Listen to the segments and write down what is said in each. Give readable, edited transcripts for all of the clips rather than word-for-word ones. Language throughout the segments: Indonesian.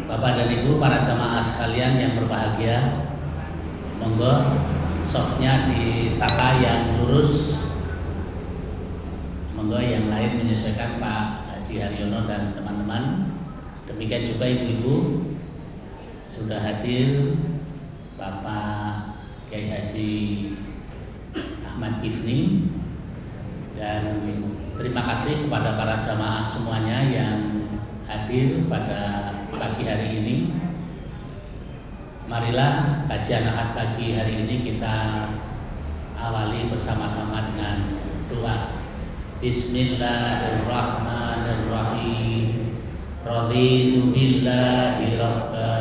Bapak dan Ibu, para jamaah sekalian yang berbahagia, monggo softnya ditata yang lurus. Monggo yang lain menyesuaikan Pak Haji Haryono dan teman-teman. Demikian juga ibu-ibu sudah hadir Bapak Kiai Haji Ahmad Kifni, dan terima kasih kepada para jamaah semuanya yang hadir pada pagi hari ini. Marilah kajian Ahad pagi hari ini kita awali bersama-sama dengan doa. Bismillahirrahmanirrahim. Raditu billahi rabba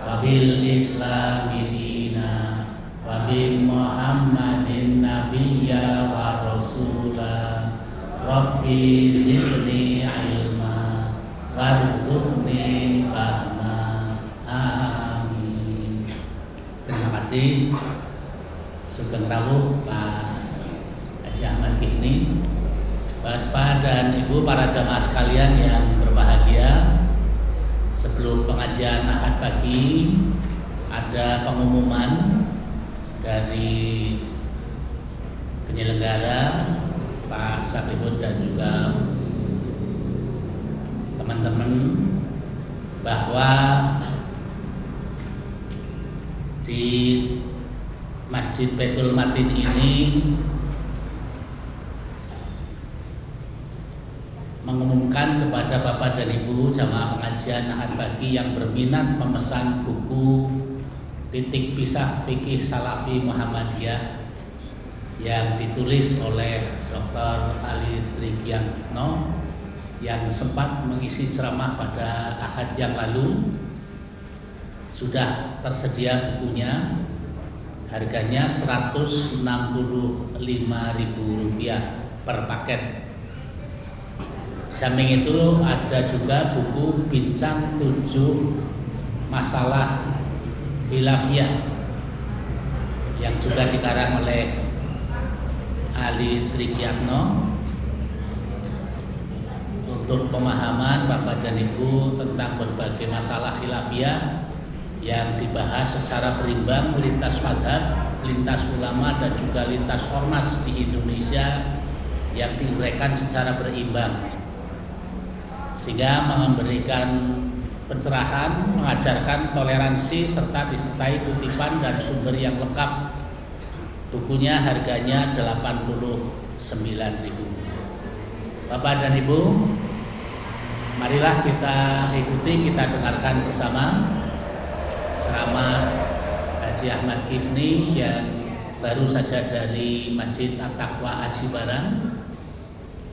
wa bil islami dina wa bi Muhammadin nabiyya wa rasula. Rabbi zidni ilma warzuqni fahma. Amin. Terima kasih. Sugeng rawuh Pak Haji Ahmad Kifni. Bapak dan Ibu, para jamaah sekalian yang berbahagia, sebelum pengajian Ahad pagi ada pengumuman dari penyelenggara Pak Sabihun dan juga teman-teman, bahwa di Masjid Baitul Matin ini mengumumkan kepada Bapak dan Ibu jamaah pengajian Ahad pagi yang berminat memesan buku Titik Pisah Fikih Salafi Muhammadiyah yang ditulis oleh Dr. Ali Trigiantno yang sempat mengisi ceramah pada Ahad yang lalu. Sudah tersedia bukunya, harganya Rp165.000 per paket. Samping itu ada juga buku Bincang 7 Masalah Khilafiyah yang juga dikarang oleh Ali Trigiantno untuk pemahaman Bapak dan Ibu tentang berbagai masalah khilafiyah yang dibahas secara berimbang lintas mazhab, lintas ulama dan juga lintas ormas di Indonesia yang diuraikan secara berimbang, sehingga memberikan pencerahan, mengajarkan toleransi serta disertai kutipan dan sumber yang lengkap. Bukunya harganya Rp89.000. Bapak dan Ibu, marilah kita ikuti, kita dengarkan bersama ceramah Haji Ahmad Kifni yang baru saja dari Masjid At-Taqwa Aji Barang.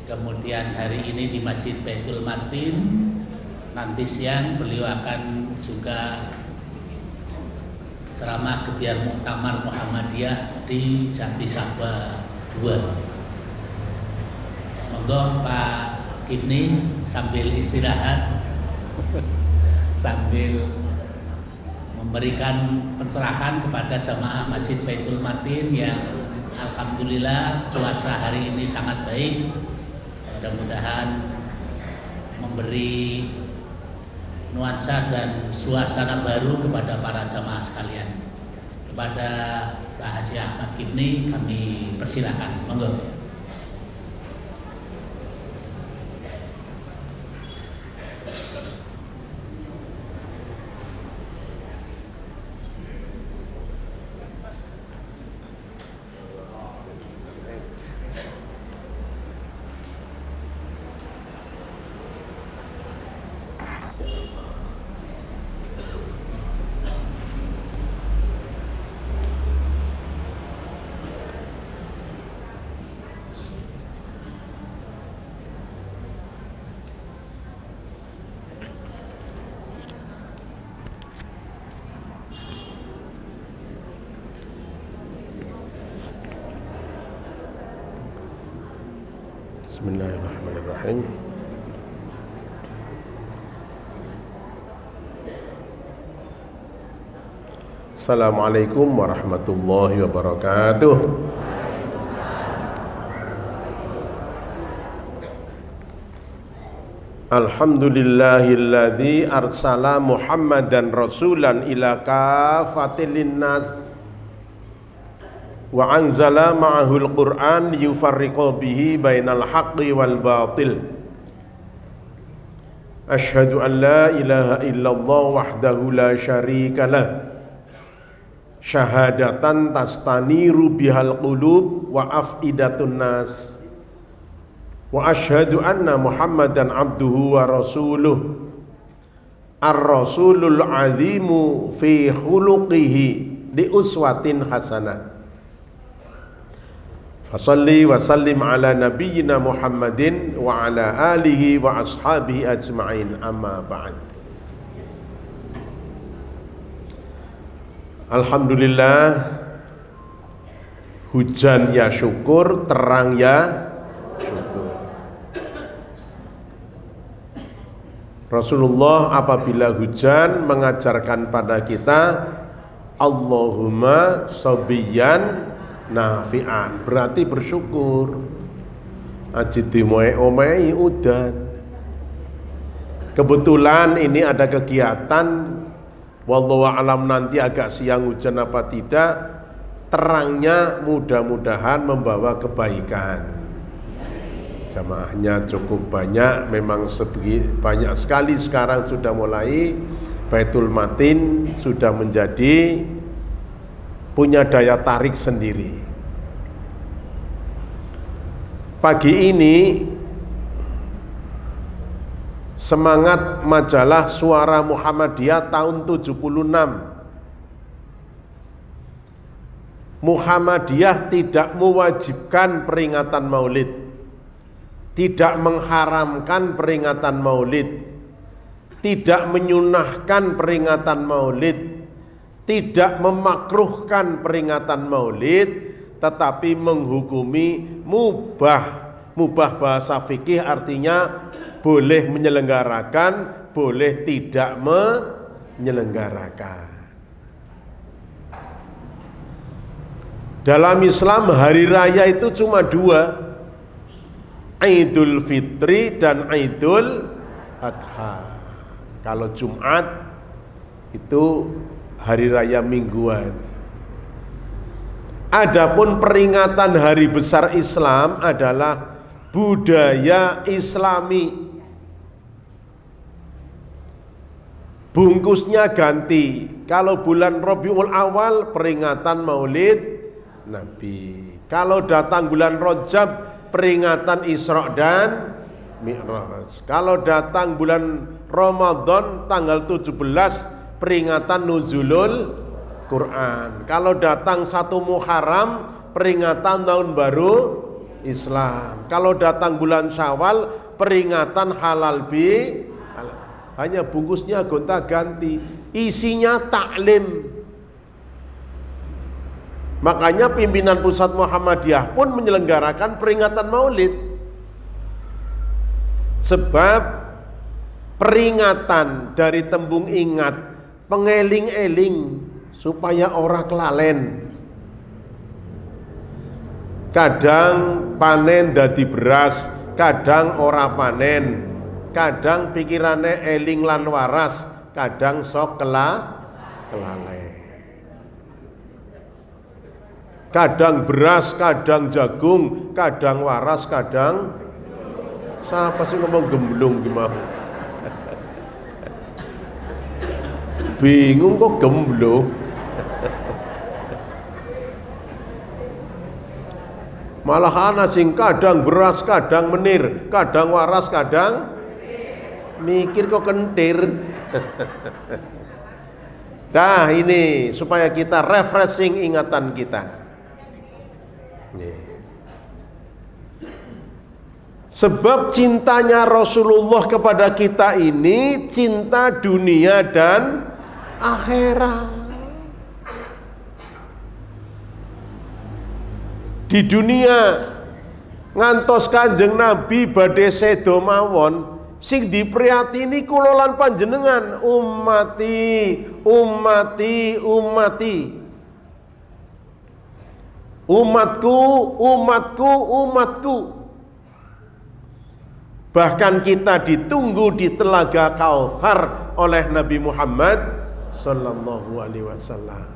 Kemudian hari ini di Masjid Baitul Matin. Nanti siang beliau akan juga ceramah Gebiar Muktamar Muhammadiyah di Jatisaba 2. Monggo Pak Kifni sambil istirahat sambil memberikan pencerahan kepada jamaah Masjid Baitul Matin yang alhamdulillah cuaca hari ini sangat baik. Mudah-mudahan memberi nuansa dan suasana baru kepada para jamaah sekalian. Kepada Pak Haji Ahmad Kifni kami persilakan, monggo. Bismillahirrahmanirrahim. Assalamualaikum warahmatullahi wabarakatuh. Alhamdulillahilladzi arsala Muhammadan rasulan ila kafatil linnas wa anzala ma'ahul Qur'an yufarriqu bihi bainal haqqi wal batil. Asyhadu an la ilaha illallah wahdahu la syarika lah syahadatan tastaniru bihal qulub wa afidatun nas. Wa asyhadu anna Muhammadan abduhu wa rasuluh ar-rasulul azimu fi khuluqihi li uswatin hasanah. Fasalli wa sallim ala nabiyyina Muhammadin wa ala alihi wa ashabihi ajma'in, amma ba'd. Alhamdulillah, hujan ya syukur, terang ya syukur. Rasulullah apabila hujan mengajarkan pada kita Allahumma sabiyan nafi'an, berarti bersyukur. Aji dimai-omai udan. Kebetulan ini ada kegiatan, wallahu alam nanti agak siang hujan apa tidak, terangnya mudah-mudahan membawa kebaikan. Jamaahnya cukup banyak, memang banyak sekali sekarang sudah mulai. Baitul Matin sudah menjadi punya daya tarik sendiri. Pagi ini semangat majalah Suara Muhammadiyah tahun 76. Muhammadiyah tidak mewajibkan peringatan Maulid, tidak mengharamkan peringatan Maulid, tidak menyunahkan peringatan Maulid, tidak memakruhkan peringatan Maulid, tetapi menghukumi mubah. Mubah bahasa fikih artinya boleh menyelenggarakan, boleh tidak menyelenggarakan. Dalam Islam hari raya itu cuma dua, Idul Fitri dan Idul Adha. Kalau Jumat itu hari raya mingguan. Adapun peringatan hari besar Islam adalah budaya Islami. Bungkusnya ganti. Kalau bulan Rabiul Awal peringatan Maulid Nabi. Kalau datang bulan Rajab peringatan Isra dan Mi'raj. Kalau datang bulan Ramadan tanggal 17 peringatan Nuzulul Quran. Kalau datang 1 Muharram peringatan tahun baru Islam. Kalau datang bulan Syawal peringatan halal bi. Hanya bungkusnya gonta-ganti, isinya taklim. Makanya pimpinan pusat Muhammadiyah pun menyelenggarakan peringatan Maulid. Sebab peringatan dari tembung ingat, pengeling-eling supaya orang kelalen. Kadang panen dadi beras, kadang ora panen, kadang pikirannya eling lan waras, kadang sok kelalen. Kadang beras, kadang jagung, kadang waras, kadang siapa sih ngomong gemblung gimana? Bingung kok gemblung. Malah ana sing kadang beras, kadang menir, kadang waras, kadang mikir kok kentir. Nah ini supaya kita refreshing ingatan kita. Sebab cintanya Rasulullah kepada kita ini cinta dunia dan akhirat. Di dunia ngantos Kanjeng Nabi badhe sedo mawon, sing dipriyatini kula lan panjenengan, ummati, ummati, ummati. Umatku, umatku, umatku. Bahkan kita ditunggu di Telaga Kautsar oleh Nabi Muhammad sallallahu alaihi wasallam.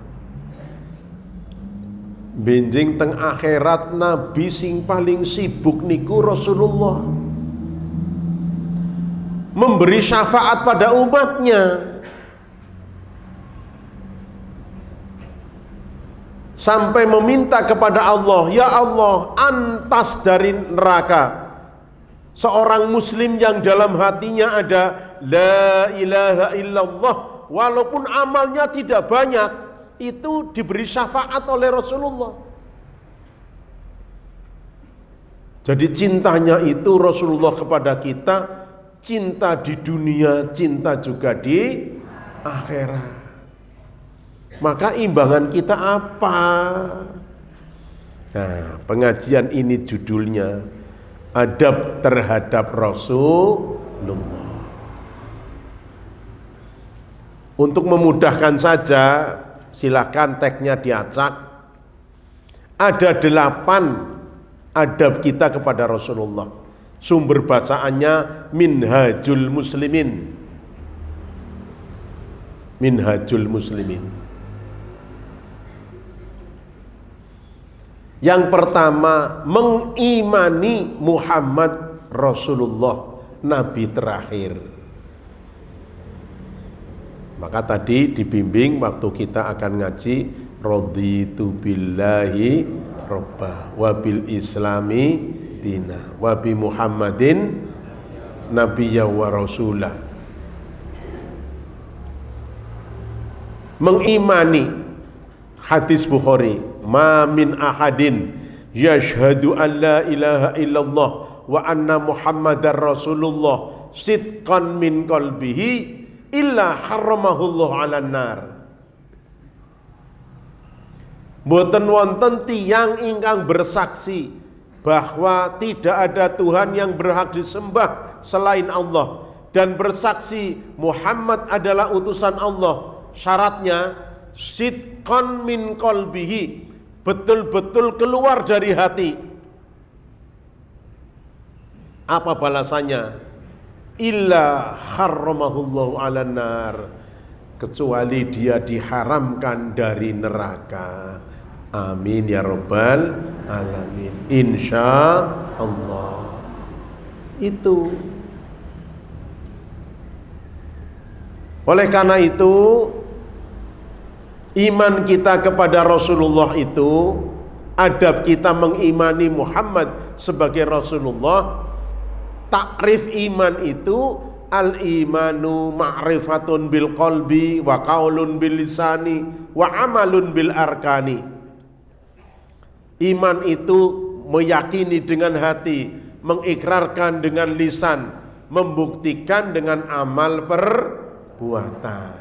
Benjing teng akhirat Nabi sing paling sibuk niku Rasulullah, memberi syafaat pada umatnya, sampai meminta kepada Allah, ya Allah, antas dari neraka seorang muslim yang dalam hatinya ada la ilaha illallah, walaupun amalnya tidak banyak, itu diberi syafaat oleh Rasulullah. Jadi cintanya itu Rasulullah kepada kita, cinta di dunia, cinta juga di akhirat. Maka imbangan kita apa? Nah, pengajian ini judulnya adab terhadap Rasulullah. Untuk memudahkan saja, silakan tagnya diacak. Ada 8 adab kita kepada Rasulullah. Sumber bacaannya Minhajul Muslimin. Minhajul Muslimin. Yang pertama, mengimani Muhammad Rasulullah, Nabi terakhir. Maka tadi dibimbing waktu kita akan ngaji, raditu billahi robba wa bil islami dina wa bi Muhammadin nabiyya wa rasulah. Mengimani hadis Bukhari, ma min ahadin yashhadu an la ilaha illallah wa anna Muhammadar Rasulullah sidqan min qalbihi illa harramahullah 'alan nar. Mboten wonten tiyang ingkang bersaksi bahwa tidak ada Tuhan yang berhak disembah selain Allah dan bersaksi Muhammad adalah utusan Allah. Syaratnya sidqan min qalbihi, betul-betul keluar dari hati. Apa balasannya? Illa harramahullahu 'alan nar, kecuali dia diharamkan dari neraka. Amin ya rabbal alamin. Insya Allah. Itu. Oleh karena itu, iman kita kepada Rasulullah itu, adab kita mengimani Muhammad sebagai Rasulullah. Takrif iman itu al-imanu ma'rifatun bil qalbi wa qaulun bil lisani wa amalun bil arkani. Iman itu meyakini dengan hati, mengikrarkan dengan lisan, membuktikan dengan amal perbuatan.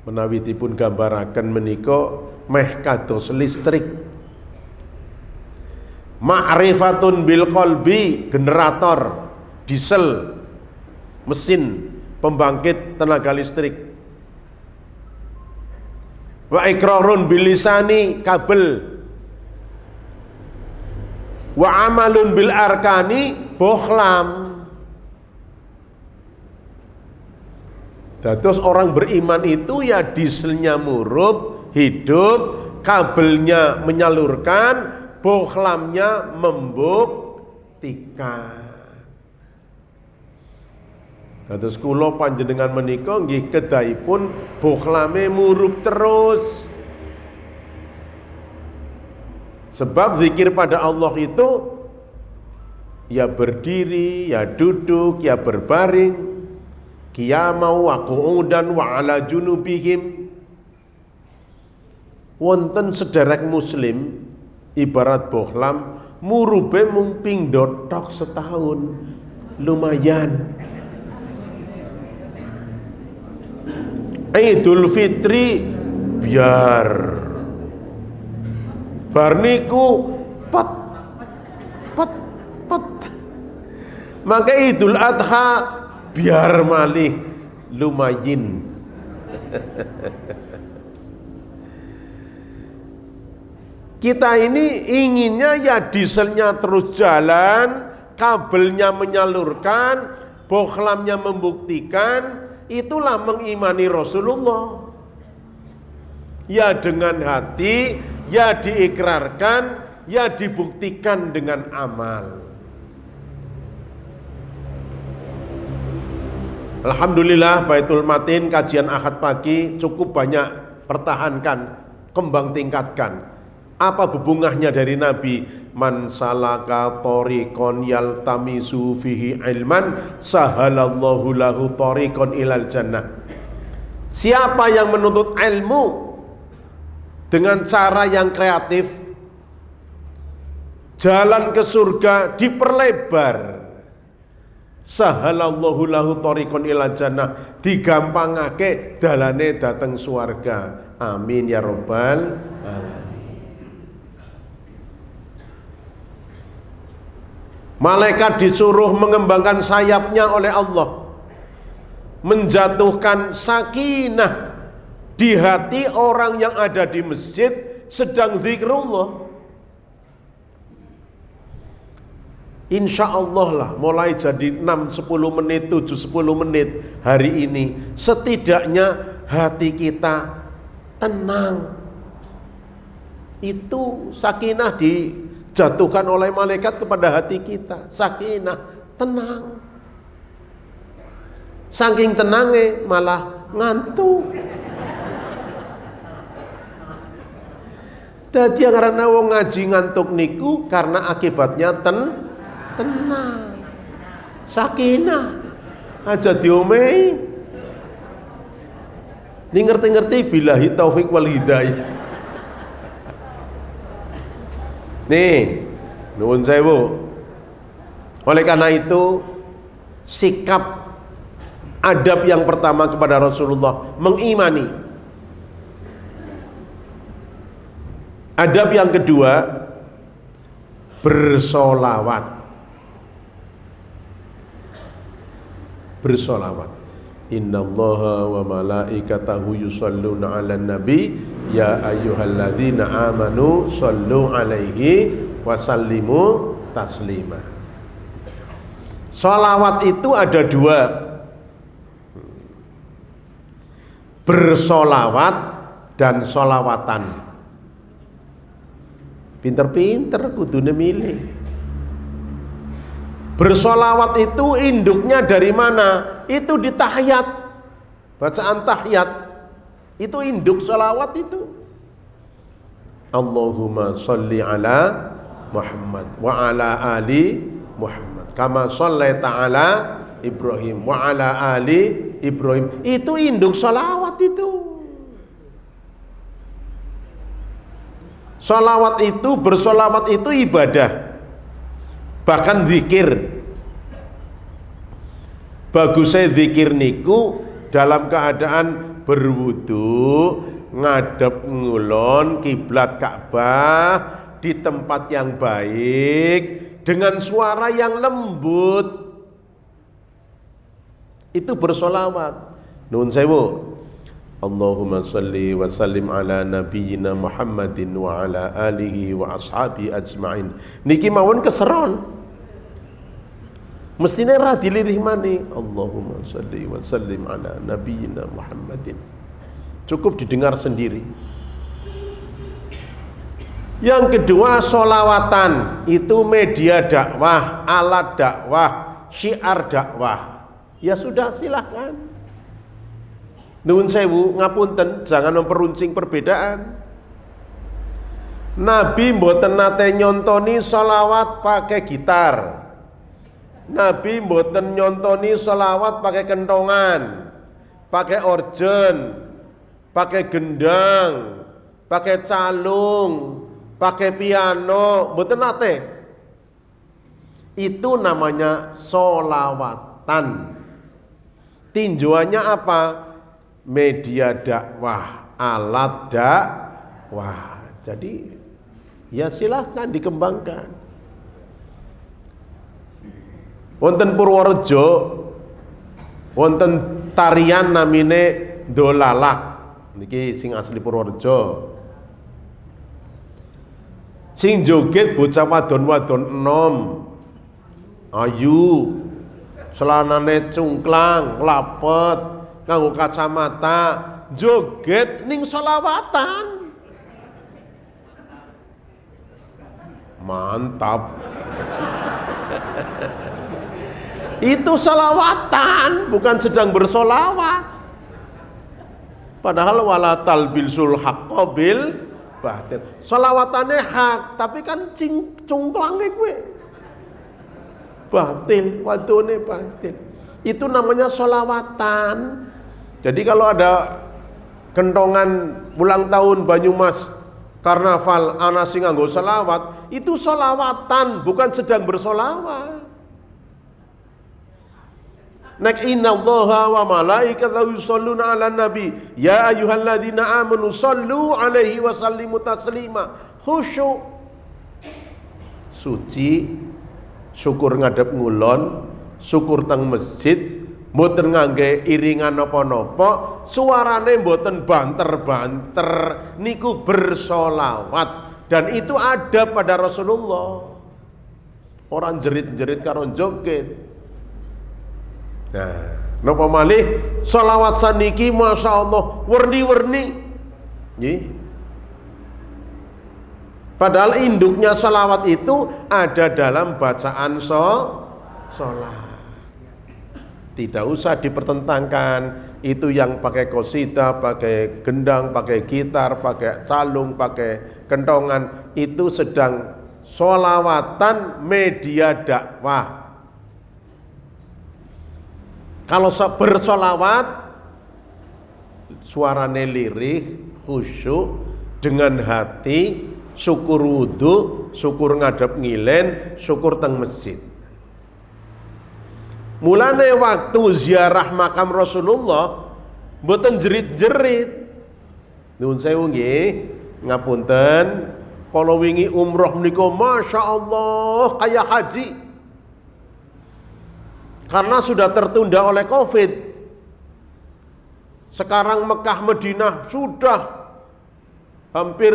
Menawi dipun gambaraken menika meh kados listrik. Ma'rifatun bil qalbi, generator diesel, mesin pembangkit tenaga listrik. Wa ikrarun bil lisani, kabel. Wa amalun bil arkani, bohlam. Dados orang beriman itu ya dieselnya murup, hidup, kabelnya menyalurkan, bohlamnya membuktikan. Dados kula panjenengan menika nggih kedahipun bohlame murup terus. Sebab zikir pada Allah itu ya berdiri, ya duduk, ya berbaring, qiyamau wa qu'udan wa ala junubihim. Wonten sederek muslim ibarat bohlam murube mung ping dotok setahun, lumayan. Idul Fitri biar barniku pet pet pet, maka Idul Adha biar malih lumayin. Kita ini inginnya ya dieselnya terus jalan, kabelnya menyalurkan, bohlamnya membuktikan, itulah mengimani Rasulullah. Ya dengan hati, ya diikrarkan, ya dibuktikan dengan amal. Alhamdulillah Baitul Matin kajian Ahad pagi cukup banyak pertahankan, kembang tingkatkan. Apa bebungahnya dari Nabi? Man salaka tariqan yaltamisu fihi ilman sahalallahu lahu tariqan ilal jannah. Siapa yang menuntut ilmu dengan cara yang kreatif, jalan ke surga diperlebar. Sahalallahu lahu tariqan ilal jannah, digampangake dalane dateng swarga. Amin ya rabbal alamin. Malaikat disuruh mengembangkan sayapnya oleh Allah, menjatuhkan sakinah di hati orang yang ada di masjid sedang zikrullah. Insya Allah lah mulai jadi 6-10 menit, 7-10 menit hari ini, setidaknya hati kita tenang. Itu sakinah dijatuhkan oleh malaikat kepada hati kita. Sakinah, tenang. Saking tenangnya malah ngantuk. Dadi karena wong ngaji ngantuk niku karena akibatnya tenang. Sakinah aja diomehi. Ini ngerti-ngerti billahi taufik wal hidayah. Nih, nuwun sewu. Oleh karena itu, sikap adab yang pertama kepada Rasulullah mengimani. Adab yang kedua bersolawat. Bersolawat. Innallaha wa malaikatahu yusholluna 'alan nabi ya ayyuhalladzina amanu shollu 'alaihi wa sallimu taslima. Sholawat itu ada dua. Bersolawat dan solawatan. Pinter-pinter kudune milih. Bersolawat itu induknya dari mana? Itu di tahiyat. Bacaan tahiyat itu induk solawat itu. Allahumma sholli ala Muhammad wa ala ali Muhammad kama shallaita ala Ibrahim wa ala ali Ibrahim. Itu induk solawat itu. Solawat itu, bersolawat itu ibadah, bahkan zikir. Bagusnya zikir niku dalam keadaan berwudu, ngadep ngulon kiblat Ka'bah, di tempat yang baik, dengan suara yang lembut. Itu bersolawat. Nuhun sewu. Allahumma salli wa sallim ala nabiyyina Muhammadin wa ala alihi wa ashabi ajma'in. Niki mawon keseron. Mestinya ra dilirih mani. Allahumma salli wa sallim ala nabiyyina Muhammadin. Cukup didengar sendiri. Yang kedua, solawatan. Itu media dakwah, alat dakwah, syiar dakwah. Ya sudah, silahkan. Nuwun sewu, ngapunten, jangan memperuncing perbedaan. Nabi mboten nate nyontoni sholawat pakai gitar. Nabi mboten nyontoni sholawat pakai kentongan, pakai organ, pakai gendang, pakai calung, pakai piano, mboten nate. Itu namanya sholawatan. Tinjauannya apa? Media dakwah, alat dakwah. Jadi ya silahkan dikembangkan. Wonten Purworejo, wonten tarian namine dolalak. Niki sing asli Purworejo. Sing joget bocah wadon-wadon enom. Ayu. Celanane cungklang, lapet, nganggo kacamata, joget ning selawatan. Mantap. Itu salawatan, bukan sedang bersolawat. Padahal wala talbisul haqqo bil batil. Solawatannya hak, tapi kan cungklange kowe. Batil, wadone batil. Itu namanya solawatan. Jadi kalau ada kentongan ulang tahun Banyumas, karnaval, ana sing nganggo selawat, itu solawatan, bukan sedang bersolawat. Nek innallaha wa malaikatahu yusholluna 'alan nabi ya ayyuhalladzina amanu shollu 'alaihi wa sallimu taslima. Khusyuk, suci, syukur ngadep ngulon, syukur teng masjid, mboten ngangge iringan napa-napa, suarane mboten banter-banter, niku bersolawat. Dan itu ada pada Rasulullah. Orang jerit-jerit karo joget. Nah, napa malih sholawat saniki Masya Allah werni-werni. Nggih. Padahal induknya sholawat itu ada dalam bacaan sholat. Tidak usah dipertentangkan. Itu yang pakai qasidah, pakai gendang, pakai gitar, pakai calung, pakai kentongan, itu sedang sholawatan media dakwah. Kalau bersolawat, suarane lirih, khusyuk, dengan hati, syukur wudu, syukur ngadep ngilen, syukur teng masjid. Mulane waktu ziarah makam Rasulullah, mboten jerit-jerit. Nuwun sewu nggih, ngapunten, kalau wingi umroh menika Masya Allah kayak haji. Karena sudah tertunda oleh Covid. Sekarang Mekah Madinah sudah hampir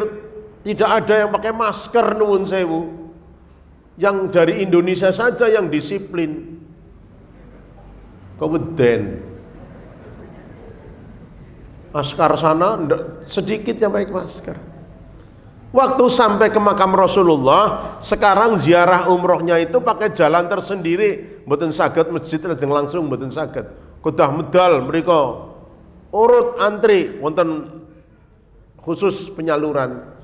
tidak ada yang pakai masker, nuwun sewu. Yang dari Indonesia saja yang disiplin. Keweden. Askar sana sedikit yang pakai masker. Waktu sampai ke makam Rasulullah, sekarang ziarah umrohnya itu pakai jalan tersendiri, mboten saged masjid lajeng langsung mboten saged. Kedah medal mriko urut antri wonten khusus penyaluran.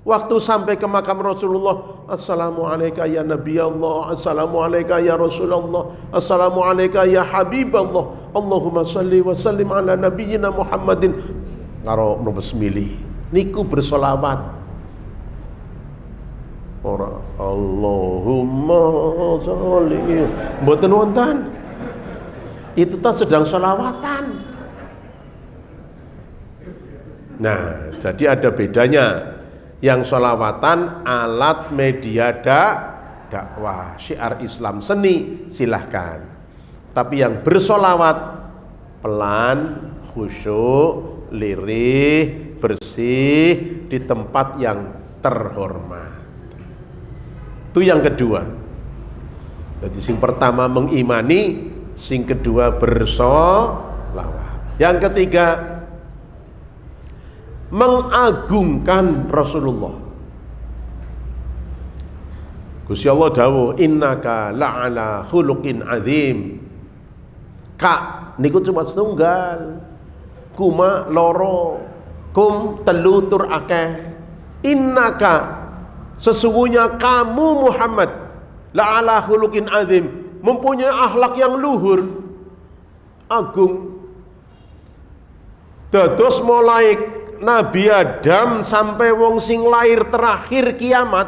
Waktu sampai ke makam Rasulullah, assalamu alayka ya Nabi Allah, assalamu alayka ya Rasulullah, assalamu alayka ya Habiballah, Allahumma salli wa sallim ala nabiyyina Muhammadin. Karo bismillah niku bersolawat. Ora Allahumma sholli mboten wonten. Itu tak sedang sholawatan. Nah, jadi ada bedanya. Yang sholawatan alat media dakwah, syiar Islam seni silahkan. Tapi yang bersolawat pelan, khusyuk, lirih, bersih di tempat yang terhormat. Itu yang kedua. Jadi sing pertama mengimani, sing kedua bersolawat. Yang ketiga mengagungkan Rasulullah. Gusti Allah dawuh innaka la'ala khuluqin azim. Kak niku cuma setunggal, kuma loro, kum telu tur akeh. Innaka sesungguhnya kamu Muhammad la'ala khuluqin azim, mempunyai akhlak yang luhur, agung. Dados mulai Nabi Adam sampai wong sing lahir terakhir kiamat,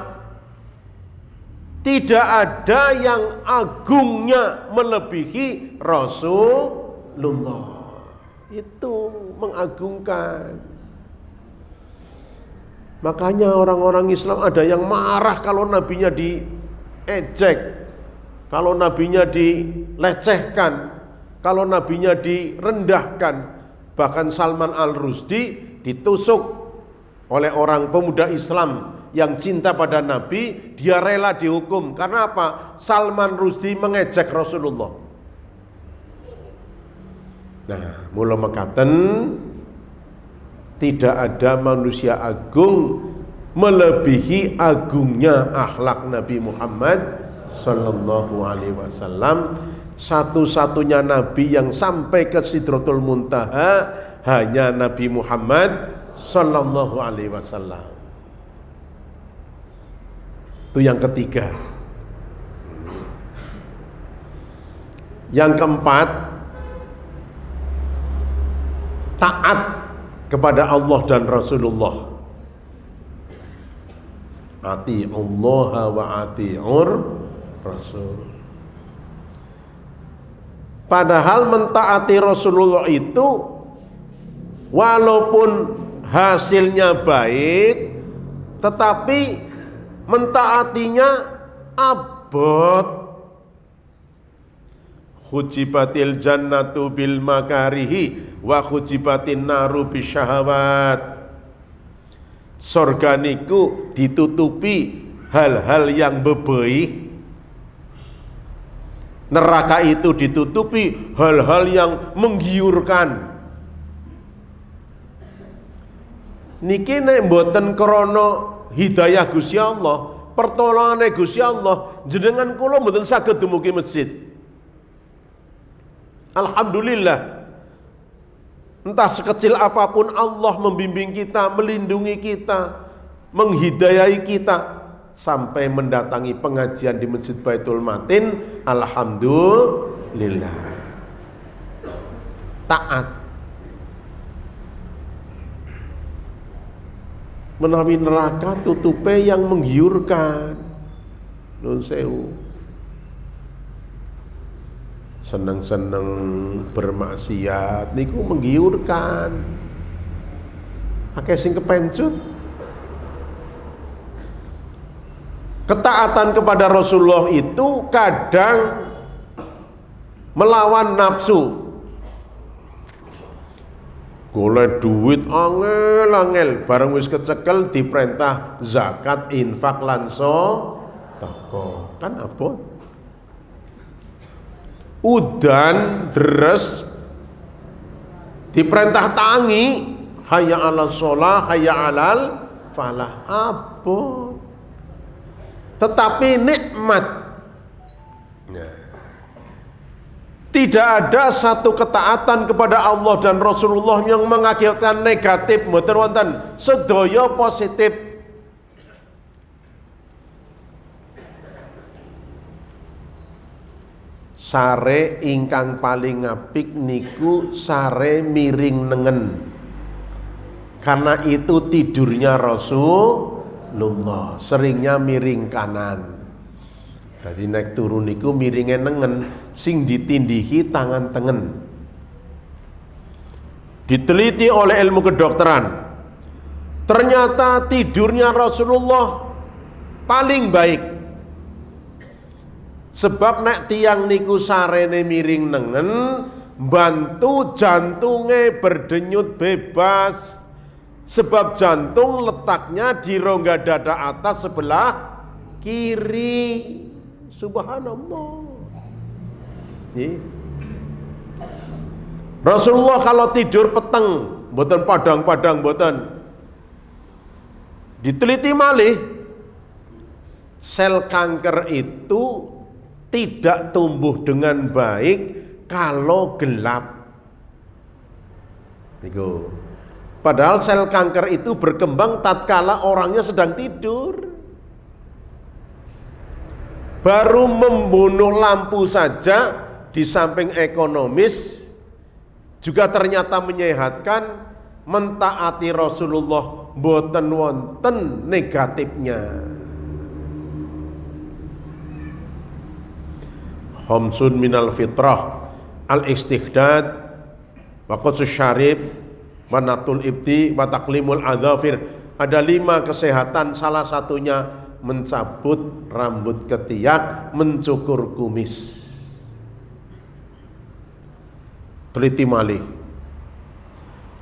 tidak ada yang agungnya melebihi Rasulullah. Itu mengagungkan. Makanya orang-orang Islam ada yang marah kalau nabinya diejek, kalau nabinya dilecehkan, kalau nabinya direndahkan. Bahkan Salman Al-Rusdi ditusuk oleh orang pemuda Islam yang cinta pada Nabi, dia rela dihukum. Karena apa? Salman Rushdie mengejek Rasulullah. Nah, mula mekaten tidak ada manusia agung melebihi agungnya akhlak Nabi Muhammad sallallahu alaihi wasallam. Satu-satunya nabi yang sampai ke Sidratul Muntaha hanya Nabi Muhammad sallallahu alaihi wasallam. Itu yang ketiga. Yang keempat, taat kepada Allah dan Rasulullah. Ati'ullah wa ati'ur Rasul. Padahal mentaati Rasulullah itu walaupun hasilnya baik, tetapi mentaatinya abot. Hujibatil jannatu bil makarihi wa hujibatin naru bisyahawat. Surga niku ditutupi hal-hal yang bebeih, neraka itu ditutupi hal-hal yang menggiurkan. Niki nek mboten krana hidayah Gusti Allah, pertolongane Gusti Allah, jenengan kula mboten saged dumugi masjid. Alhamdulillah. Entah sekecil apapun Allah membimbing kita, melindungi kita, menghidayahi kita sampai mendatangi pengajian di Masjid Baitul Matin. Alhamdulillah. Taat. Menawi neraka tutupe yang menggiurkan. Nun sewu. Seneng-seneng bermaksiat niku menggiurkan. Akeh sing kepencut. Ketaatan kepada Rasulullah itu kadang melawan nafsu. Golek duit angel-angel, bareng wis kecekel diperintah zakat, infak lan sedekah. Kan abot. Udan deres diperintah tangi, hayya 'alal shalah, hayya 'alal falah. Abot. Tetapi nikmat. Tidak ada satu ketaatan kepada Allah dan Rasulullah yang mengakibatkan negatif, mboten wonten, sedaya positif. Sare ingkang paling apik niku sare miring nengen. Karena itu tidurnya Rasulullah, seringnya miring kanan. Jadi naik turun niku miringnya nengen, sing ditindihi tangan tengen. Diteliti oleh ilmu kedokteran, ternyata tidurnya Rasulullah paling baik. Sebab nek tiang niku sarene miring nengen, bantu jantunge berdenyut bebas. Sebab jantung letaknya di rongga dada atas sebelah kiri. Subhanallah. Rasulullah kalau tidur peteng, mboten padang-padang mboten. Diteliti malih, sel kanker itu tidak tumbuh dengan baik kalau gelap. Niku. Padahal sel kanker itu berkembang tatkala orangnya sedang tidur. Baru membunuh lampu saja di samping ekonomis juga ternyata menyehatkan. Mentaati Rasulullah boten wonten negatifnya. Khamsun minal fitrah al-istihdad wa qadsus syarib wa natul ibti wa taqlimul adzafir. Ada 5 kesehatan, salah satunya mencabut rambut ketiak, mencukur kumis. Teliti malih.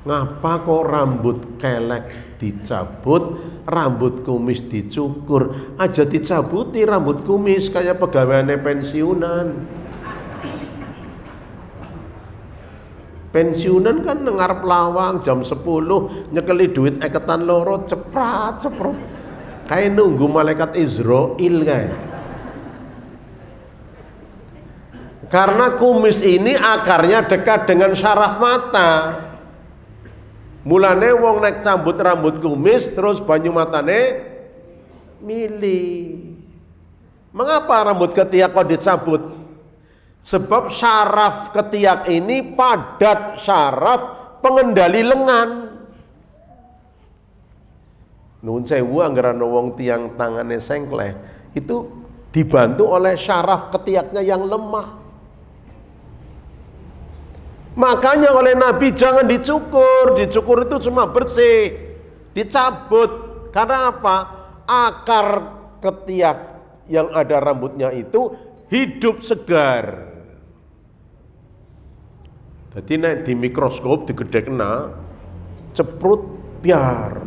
Ngapa kok rambut kelek dicabut, rambut kumis dicukur? Aja dicabuti rambut kumis kayak pegawainya pensiunan. Pensiunan kan ngarep lawang jam 10 nyekeli duit eketan loro ceprat. Kayak nunggu malaikat Israel kayak. Karena kumis ini akarnya dekat dengan syaraf mata. Mulane wong nek cambut rambut kumis terus banyu matane mili. Mengapa rambut ketiak kok dicabut? Sebab syaraf ketiak ini padat syaraf pengendali lengan. Nuwun sewu anggaran wong tiang tangane sengkleh itu dibantu oleh syaraf ketiaknya yang lemah. Makanya oleh Nabi jangan dicukur itu cuma bersih, dicabut. Karena apa? Akar ketiak yang ada rambutnya itu hidup segar. Jadi nek di mikroskop digedhekna ceprut biar.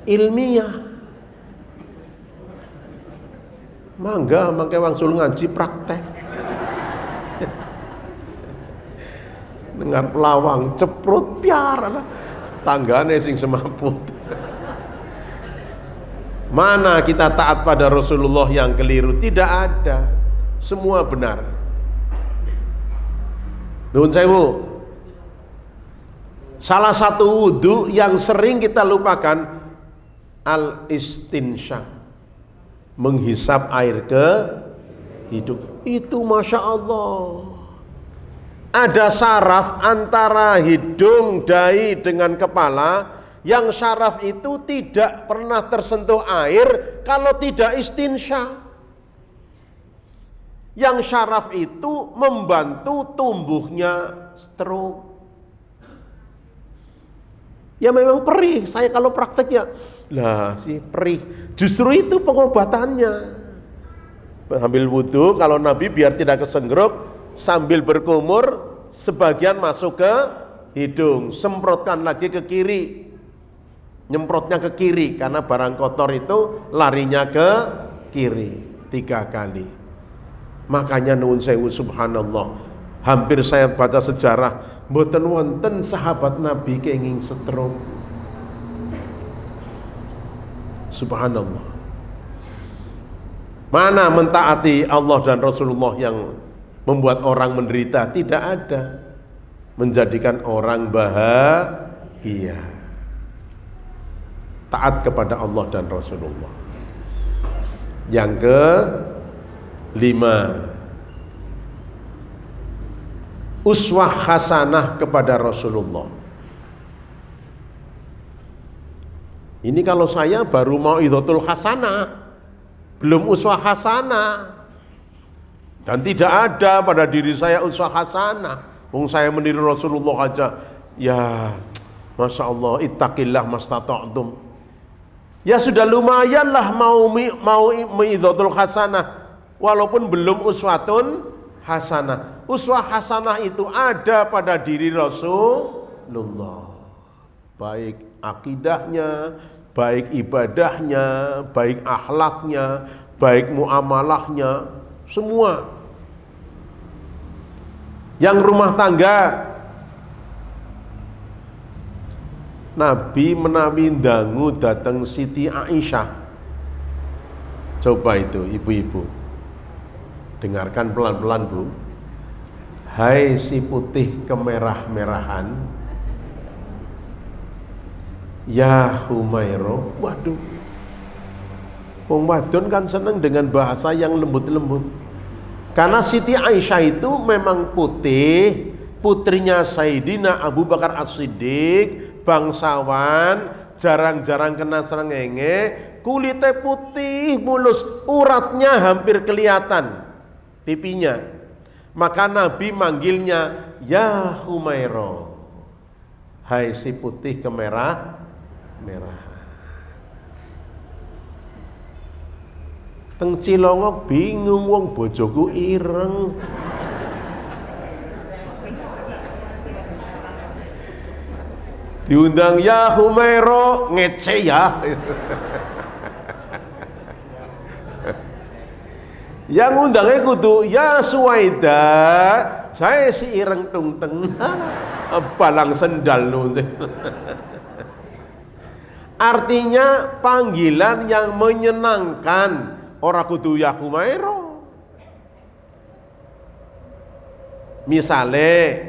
Ilmiah. Mangga mangke wangsul ngaji praktek. Dengar pelawang ceprut biar tanggane sing semaput. Mana kita taat pada Rasulullah yang keliru? Tidak ada, semua benar. Nuhun sewu. Salah satu wudu yang sering kita lupakan al-istinsyaq, menghisap air ke hidung. Itu masya Allah. Ada saraf antara hidung, dahi dengan kepala yang saraf itu tidak pernah tersentuh air kalau tidak istinsya. Yang saraf itu membantu tumbuhnya stroke. Ya memang perih, saya kalau prakteknya lah sih perih. Justru itu pengobatannya. Ambil wudhu kalau Nabi biar tidak kesengrok, sambil berkumur sebagian masuk ke hidung, semprotkan lagi ke kiri, nyemprotnya ke kiri karena barang kotor itu larinya ke kiri 3 kali. Makanya nuwun sewu subhanallah, hampir saya baca sejarah mboten wonten sahabat Nabi kenging stroke. Subhanallah. Mana mentaati Allah dan Rasulullah yang membuat orang menderita? Tidak ada. Menjadikan orang bahagia. Taat kepada Allah dan Rasulullah. Yang ke-5, uswah hasanah kepada Rasulullah. Ini kalau saya baru mau idhatul hasanah, belum uswah hasanah. Dan tidak ada pada diri saya uswah hasanah. Wong saya meniru Rasulullah aja, ya masya Allah, ittaqillah mastata'tum. Ya sudah lumayanlah mau idhatul hasanah, walaupun belum uswatun hasanah. Uswah hasanah itu ada pada diri Rasulullah. Baik akidahnya, baik ibadahnya, baik akhlaknya, baik muamalahnya, semua. Yang rumah tangga, Nabi menawi dangu datang Siti Aisyah. Coba itu ibu-ibu, dengarkan pelan-pelan Bu. Hai si putih kemerah-merahan, ya Humairo. Waduh, wong wadon kan seneng dengan bahasa yang lembut-lembut. Karena Siti Aisyah itu memang putih, putrinya Sayyidina Abu Bakar As-Siddiq, bangsawan, jarang-jarang kena srengenge, kulitnya putih mulus, uratnya hampir kelihatan pipinya. Maka Nabi manggilnya ya Humairo, hai si putih kemerah-merah. Teng Cilongok bingung wong bojoku ireng. Diundang ya Humairo ngece ya. Yang undangnya kudu ya Suwaida, saya si ireng tungteng. Balang sendal nu. Artinya panggilan yang menyenangkan, ora kudu ya Humairo. Misale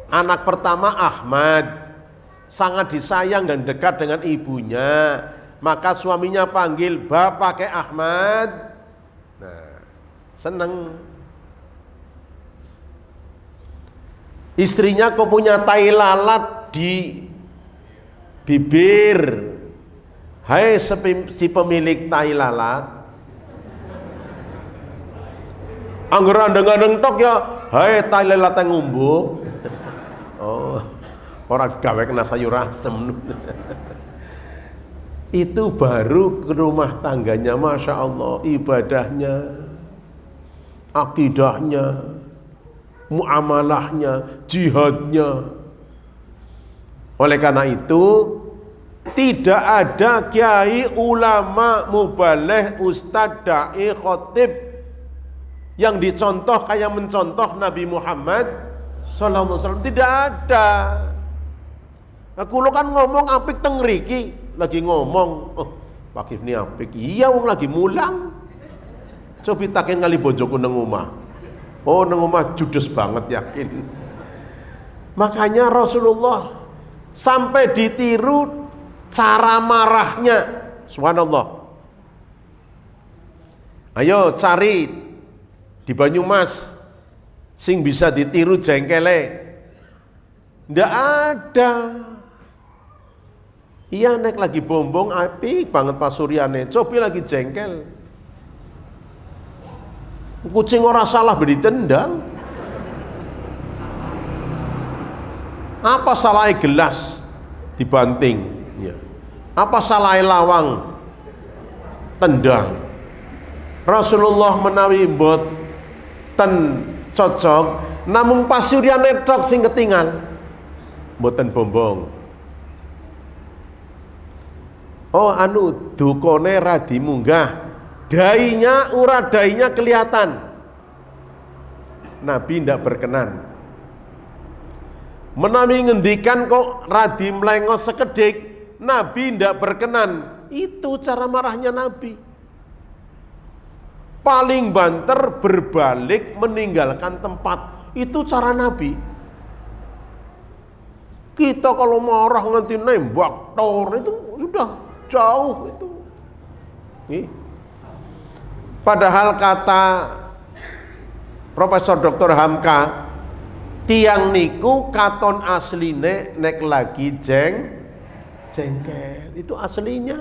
anak pertama Ahmad sangat disayang dan dekat dengan ibunya, maka suaminya panggil bapak ke Ahmad. Nah, seneng. Istrinya kok punya tai lalat di bibir. Hai si pemilik tai lalat, angger andeng-andeng tok ya, hai tai lalat yang ngumbuk. Oh, orang gawe kena sayur asem. Itu baru ke rumah tangganya, Masya Allah, ibadahnya, akidahnya, muamalahnya, jihadnya. Oleh karena itu, tidak ada kiai, ulama, mubaleh, ustadz, da'i, khotib yang dicontoh kayak mencontoh Nabi Muhammad sallallahu alaihi wasallam. Tidak ada. Aku lo kan ngomong apik teng riki, lagi ngomong, oh Pak Kifni apik, iya wong lagi mulang. Coba taken kali bojoku nang omah. Oh nang omah judes banget yakin. Makanya Rasulullah sampai ditiru cara marahnya. Subhanallah. Ayo cari di Banyumas sing bisa ditiru jengkele. Ndak ada. Iya nek lagi bombong apik banget Pak Suryane, coba lagi jengkel. Kucing ora salah beri tendang. Apa salahnya gelas dibanting? Ya. Apa salahnya lawang tendang? Rasulullah menawi mboten cocok, namung Pak Suryane tok sing ketingal. Mboten bombong. Oh anu dukone ra dimunggah, dainya dainya kelihatan. Nabi ndak berkenan. Menawi ngendikan kok radi mlengos sekedik, Nabi ndak berkenan. Itu cara marahnya Nabi. Paling banter berbalik meninggalkan tempat. Itu cara Nabi. Kita kalau marah nganti nembak tor itu sudah jauh itu. Padahal kata Profesor Dr. Hamka, tiang niku katon asline nek lagi jengkel. Itu aslinya.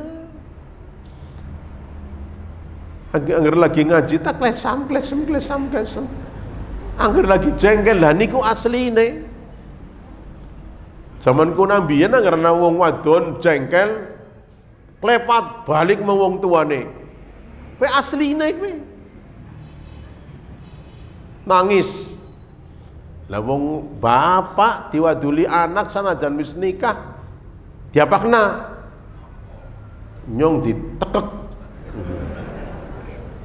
Angger lagi ngaji tak klesam. Angger lagi jengkel lah niku asline. Zaman ku nabiyen angger ana wong wadon jengkel klepat balik mau wong tuane. Kowe asline kowe. Nangis. Lah wong bapak diwaduli anak sanajan wis nikah diapakna nyong ditekek.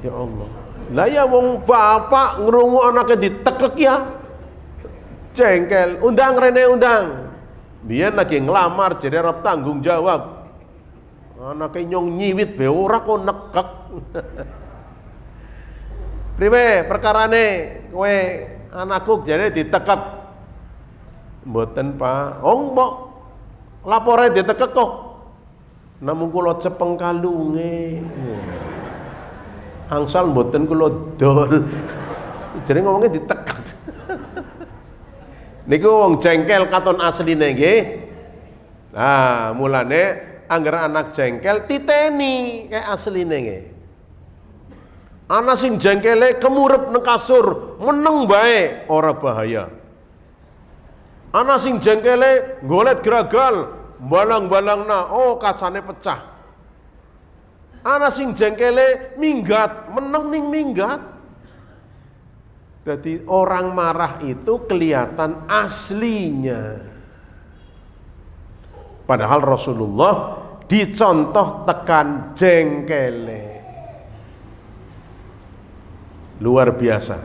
Ya Allah. Lah ya wong bapak ngrungu anaknya ditekek ya. Jengkel, undang rene undang. Biyen lagi ngelamar jadi arep tanggung jawab. Anaknya nyong nyiwit be ora kok nekek. Priwe perkarane kowe anakku jadi ditekek. Mboten Pak. Oh mbok lapore ditekek kok. Namung kula cepeng kalunge. Angsal mboten kula dol. Jadi ngomongnya ditekek. Niku wong jengkel katon asline nggih. Nah, mulane angger anak jengkel titeni kayak asline nggih. Ana sing jengkele kemurep nang kasur, meneng bae ora bahaya. Ana sing jengkele golet geragal, balang-balangna, oh kacane pecah. Ana sing jengkele minggat, meneng ning minggat. Jadi orang marah itu kelihatan aslinya. Padahal Rasulullah dicontoh tekan jengkele. Luar biasa.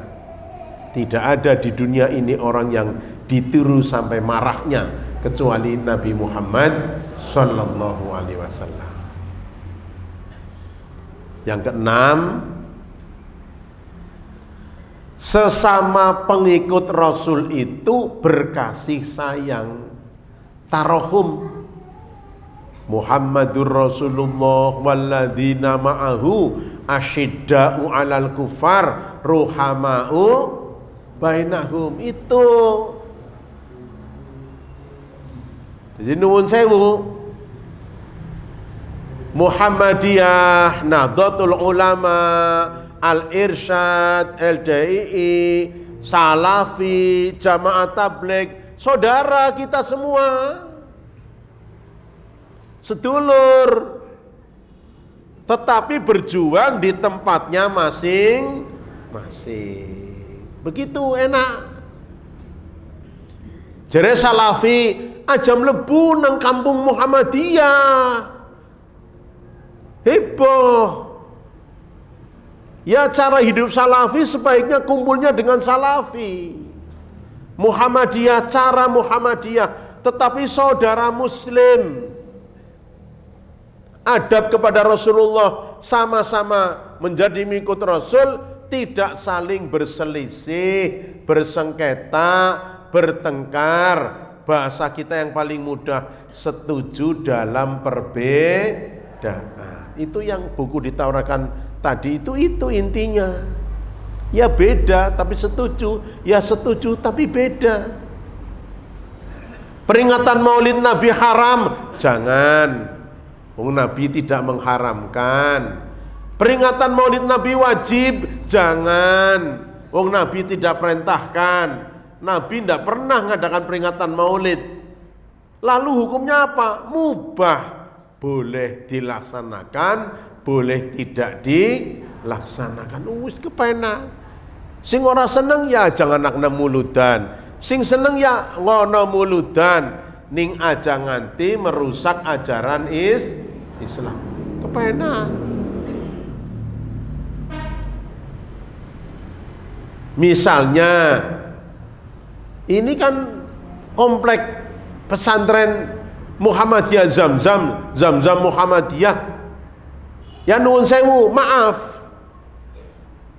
Tidak ada di dunia ini orang yang ditiru sampai marahnya kecuali Nabi Muhammad sallallahu alaihi wasallam. Yang keenam, sesama pengikut Rasul itu berkasih sayang, tarahum. Muhammadur Rasulullah walladzina ma'ahu asyidda'u 'alal kufar ruhama'u bainahum. Itu jadi nuwun sewu, Muhammadiyah, Nahdlatul Ulama, Al-Irsyad, LDII, Salafi, Jamaah Tabligh, saudara kita semua, sedulur, tetapi berjuang di tempatnya masing-masing. Begitu enak. Jere Salafi aja mlebu nang kampung Muhammadiyah. Heboh. Ya, cara hidup Salafi sebaiknya kumpulnya dengan Salafi. Muhammadiyah cara Muhammadiyah, tetapi saudara Muslim. Adab kepada Rasulullah, sama-sama menjadi mengikut Rasul, tidak saling berselisih, bersengketa, bertengkar. Bahasa kita yang paling mudah, setuju dalam perbedaan. Itu yang buku ditawarkan tadi, itu intinya. Ya beda tapi setuju, ya setuju tapi beda. Peringatan Maulid Nabi haram, jangan. Nabi tidak mengharamkan. Peringatan Maulid Nabi wajib, jangan. Nabi tidak perintahkan. Nabi tidak pernah mengadakan peringatan Maulid. Lalu hukumnya apa? Mubah, boleh dilaksanakan, boleh tidak dilaksanakan. Wis kepenak. Sing ora seneng ya jangan nakna muludan. Sing seneng ya ngono muludan. Ning aja nganti merusak ajaran Islam. Kepenak. Misalnya ini kan komplek pesantren Muhammadiyah Zamzam Muhammadiyah. Ya nuwun sewu, maaf.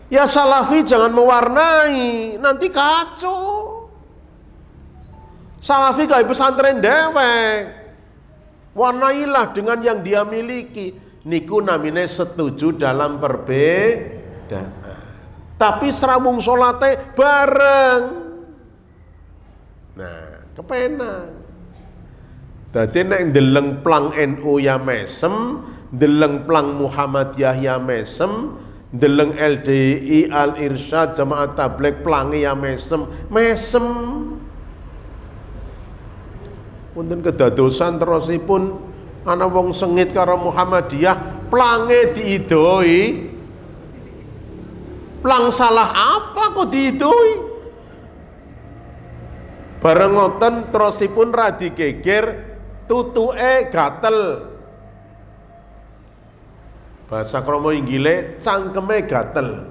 Ya Salafi jangan mewarnai, nanti kacau. Salafi kayak pesantren dewek. Warnailah dengan yang dia miliki. Niku namine setuju dalam perbedaan. Tapi seramung salate bareng. Nah, kepenak. Dadi nek ndeleng plang NU ya mesem, ndeleng plang Muhammadiyah ya mesem, ndeleng LDI, Al-Irsyad, Jamaah Tabligh plange ya mesem. Punten kedadosan terusipun ana wong sengit karo Muhammadiyah, plange diidoi. Plang salah apa kok diidoi? Bareng ngoten terusipun radi geger, tutuke gatel. Bahasa kromo inggile cangkeme gatel.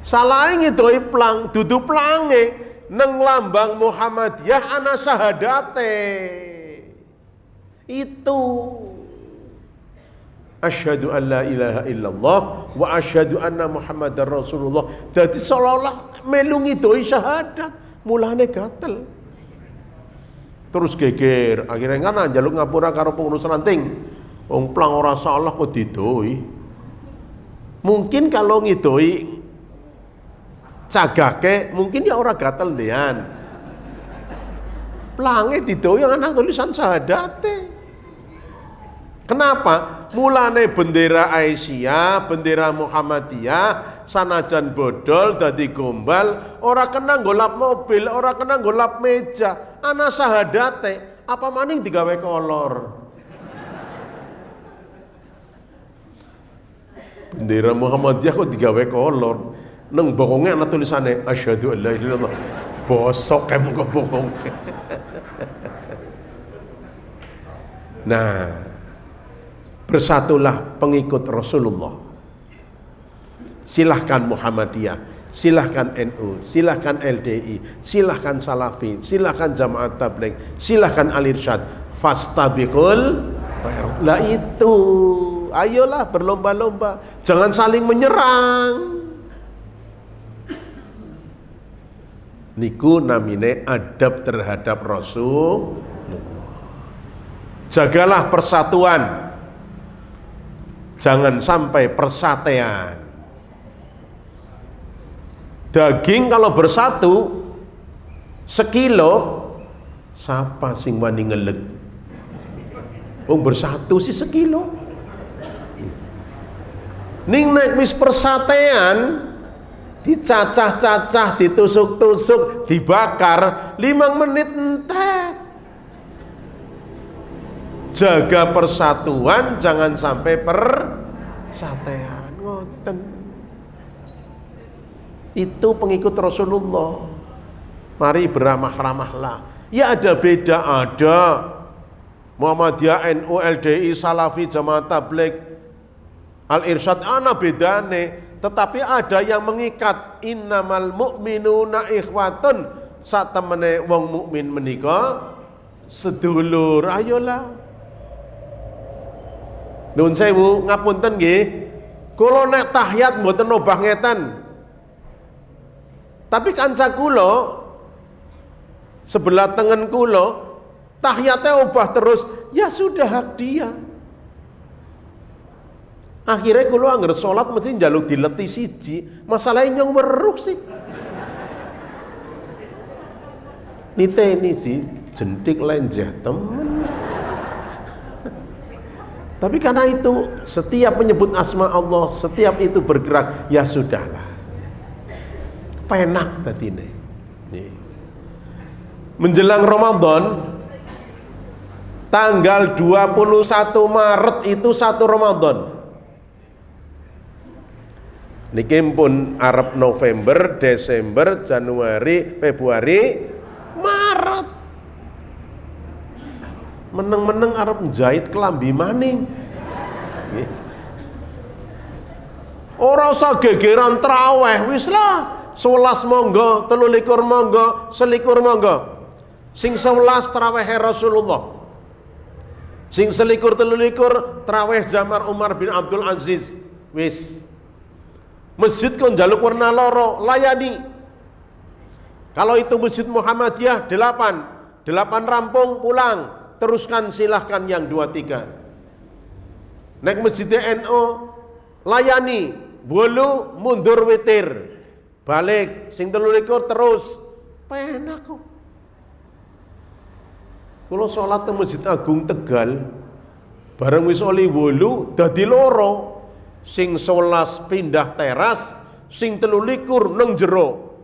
Salah ngidoi plang, dudu plange neng lambang Muhammadiyah ana syahadate. Itu asyhadu an la ilaha illallah wa asyhadu anna Muhammadar Rasulullah. Dadi seolah-olah melu ngidoi syahadat, mulane gatel. Terus geger, akhirnya kan njaluk ngapura karo pengurus ranting. Wong plang ora salah kok didoi. Mungkin kalau ngidoi cagake, mungkin ya ora gatel dean. Plange didoi ana tulisan syahadate. Kenapa? Mulane bendera Aisyah, bendera Muhammadiyah, sanajan bodol dadi gombal, ora kena golap mobil, ora kena golap meja, ana syahadate, apa maning digawe kolor. Bendera Muhammadiyah kok digawe kolor, neng bokonge ana tulisane asyhadu an la ilaha illallah. Bosok em kok bokong. Nah, bersatulah pengikut Rasulullah. Silahkan Muhammadiyah, silahkan NU, silahkan LDI, silahkan Salafi, silahkan Jamaat Tabligh, silahkan Al-Irsyad. Fastabiqul khairat. Lah itu, ayolah berlomba-lomba, jangan saling menyerang. Niku namine adab terhadap Rasul. Jagalah persatuan, jangan sampai persatuan. Daging kalau bersatu sekilo, siapa sing wani ngelek? Bersatu sih sekilo. Ning nek wis persatuan, dicacah-cacah, ditusuk-tusuk, dibakar 5 menit entek. Jaga persatuan, jangan sampai persatuan. Ngoten. Itu pengikut Rasulullah. Mari beramah-ramahlah. Ya ada beda, ada. Muhammadiyah, NU, LDI, Salafi, Jamaat Tabligh, Al-Irsyad, ana bedane. Tetapi ada yang mengikat, innamal mu'minuna ikhwatun, sak temene wong mukmin menika sedulur. Ayolah. Nuwun sewu, ngapunten nggih. Kula nek tahiyat mboten obah ngeten. Tapi kanca kula sebelah tengen kula tahiyatnya obah terus, ya sudah hak dia. Akhirnya kula anggar sholat mesti njaluk dileti siji, masalahnya nyong weruh sih. Niteni sih jentik lenjah temen. Tapi karena itu setiap menyebut asma Allah, setiap itu bergerak, ya sudahlah. Penak tadi nih. Menjelang Ramadan, tanggal 21 Maret itu 1 Ramadan. Niki pun Arab November, Desember, Januari, Februari, Maret. Meneng-meneng Arab jahit kelambi maning. Ora usah gegeran traweh, wis lah. 11 monggo, 23 monggo, 21 monggo. Sing 11 traweh Rasulullah. Sing 21 traweh zaman Umar bin Abdul Aziz. Wis. Masjid kon njaluk warna loro, layani. Kalau itu Masjid Muhammadiyah 8 rampung pulang. Teruskan silahkan yang 2-3. Naik Masjid NU layani, bolu mundur witir. Balik sing 23 terus. Penak kok. Kalau sholat di Masjid Agung Tegal, bareng wis oli wolu dadi loro. Sing 11 pindah teras, sing 23 neng jero.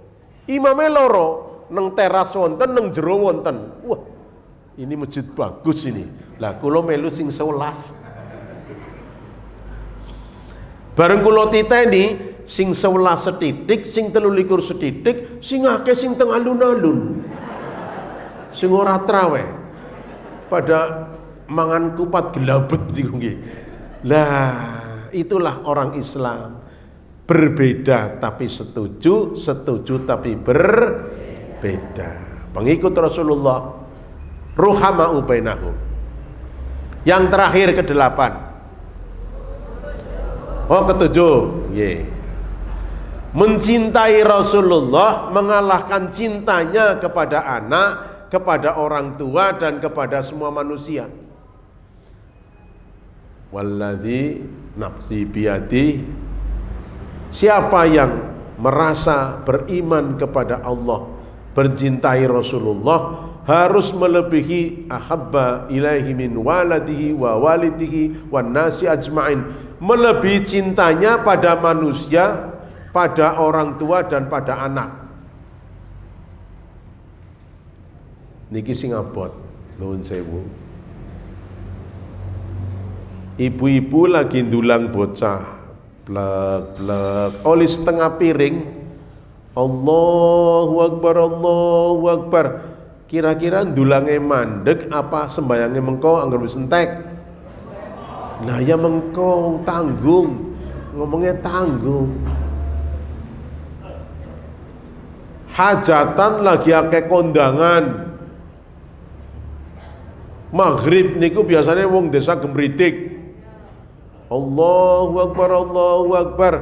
Imame loro neng teras wonten, neng jero wonten. Wah, ini masjid bagus ini. Lah kula melu sing 11. Bareng kula titeni sing 11 setitik, sing 23 setitik, sing akeh sing teng alun-alun. Sing ora traweh. Pada mangan kupat gelabet niku nggih. Lah, itulah orang Islam. Berbeda tapi setuju, setuju tapi berbeda. Pengikut Rasulullah ruhama'u bainahum. Yang terakhir ke-8. Oh, ke-7. Yeah. Mencintai Rasulullah mengalahkan cintanya kepada anak, kepada orang tua dan kepada semua manusia. Walladzi nafsi biyadi, siapa yang merasa beriman kepada Allah, mencintai Rasulullah, harus melebihi ahabba ilaihi min waladihi wa walidihi wan nasi ajmain, melebihi cintanya pada manusia, pada orang tua dan pada anak. Niki sing abot nuwun sewu. Ibu-ibu lagi ndulang bocah, blek-blek, oli setengah piring. Allahu Akbar, Allahu Akbar. Kira-kira ndulange mandek apa sembayange mengko anggar wis entek? Nah ya mengko tanggung, ngomongnya tanggung. Hajatan lagi akeh kondangan. Maghrib niku biasanya wong desa gemritik. Allahu Akbar, Allahu Akbar.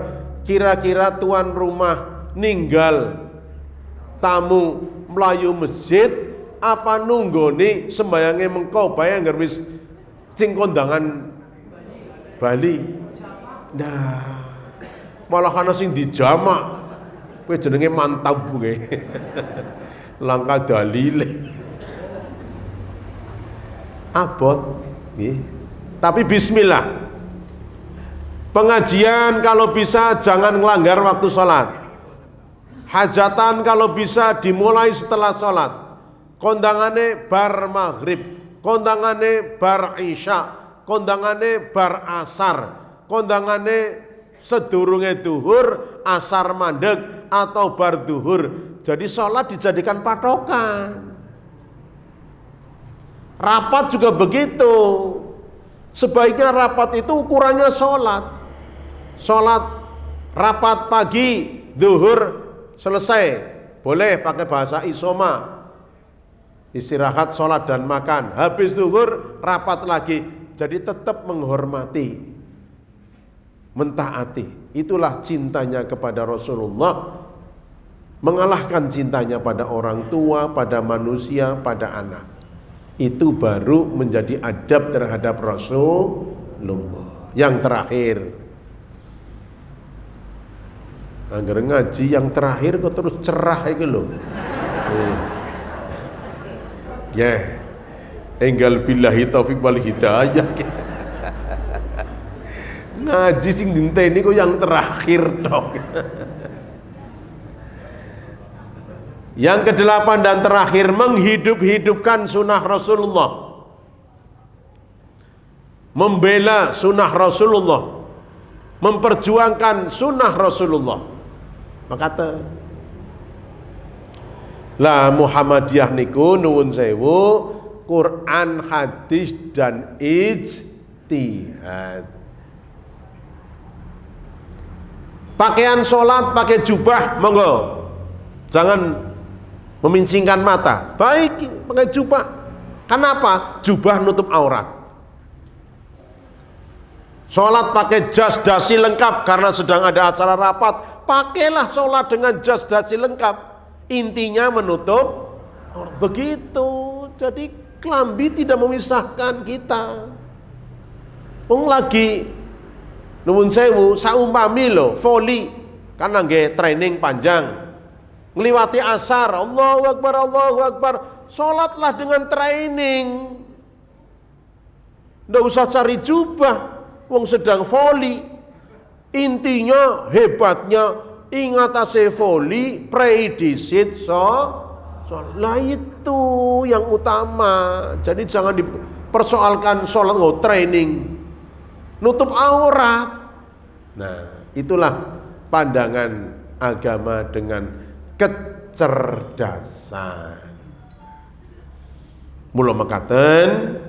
Kira-kira tuan rumah ninggal tamu melayu masjid apa nunggoni sembayange mengko bae anggar wis cing kondangan Bali. Nah, malah ana sing dijamak. Kowe jenenge mantap kowe. Langkah dalile. Abot nggih. Tapi bismillah. Pengajian kalau bisa jangan melanggar waktu sholat. Hajatan kalau bisa dimulai setelah sholat. Kondangane bar maghrib, kondangane bar isya, kondangane bar asar, kondangane sedurunge duhur, asar mandeg atau bar duhur. Jadi sholat dijadikan patokan. Rapat juga begitu. Sebaiknya rapat itu ukurannya sholat. Sholat rapat pagi, duhur selesai, boleh pakai bahasa isoma, istirahat, sholat dan makan. Habis duhur rapat lagi. Jadi tetap menghormati, mentaati. Itulah cintanya kepada Rasulullah, mengalahkan cintanya pada orang tua, pada manusia, pada anak. Itu baru menjadi adab terhadap Rasulullah. Yang terakhir, agar ngaji yang terakhir kok terus cerah iki lho. Ya. Enggal billahi taufik wal hidayah. Ngaji sing dinteni kok yang terakhir dong. Yang kedelapan dan terakhir, menghidup-hidupkan sunnah Rasulullah, membela sunnah Rasulullah, memperjuangkan sunnah Rasulullah. Maka lah Muhammadiyah niku nuwun sewu, Quran, hadis dan ijtihad. Pakaian sholat pakai jubah monggo, jangan memincingkan mata. Baik pakai jubah. Kenapa? Jubah nutup aurat. Sholat pakai jas dasi lengkap karena sedang ada acara rapat. Pakailah sholat dengan jas dasi lengkap. Intinya menutup aurat. Begitu. Jadi kelambi tidak memisahkan kita. Wong lagi nuwun sewu saumpami lho voli karena nggih training panjang. Ngliwati asar, Allahu Akbar, Allahu Akbar. Sholatlah dengan training. Nggak usah cari jubah, wong sedang voli. Intinya hebatnya ingat ase voli, pray disit lah itu yang utama. Jadi jangan dipersoalkan sholat nggak training, nutup aurat. Nah, itulah pandangan agama dengan kecerdasan. Mula mekaten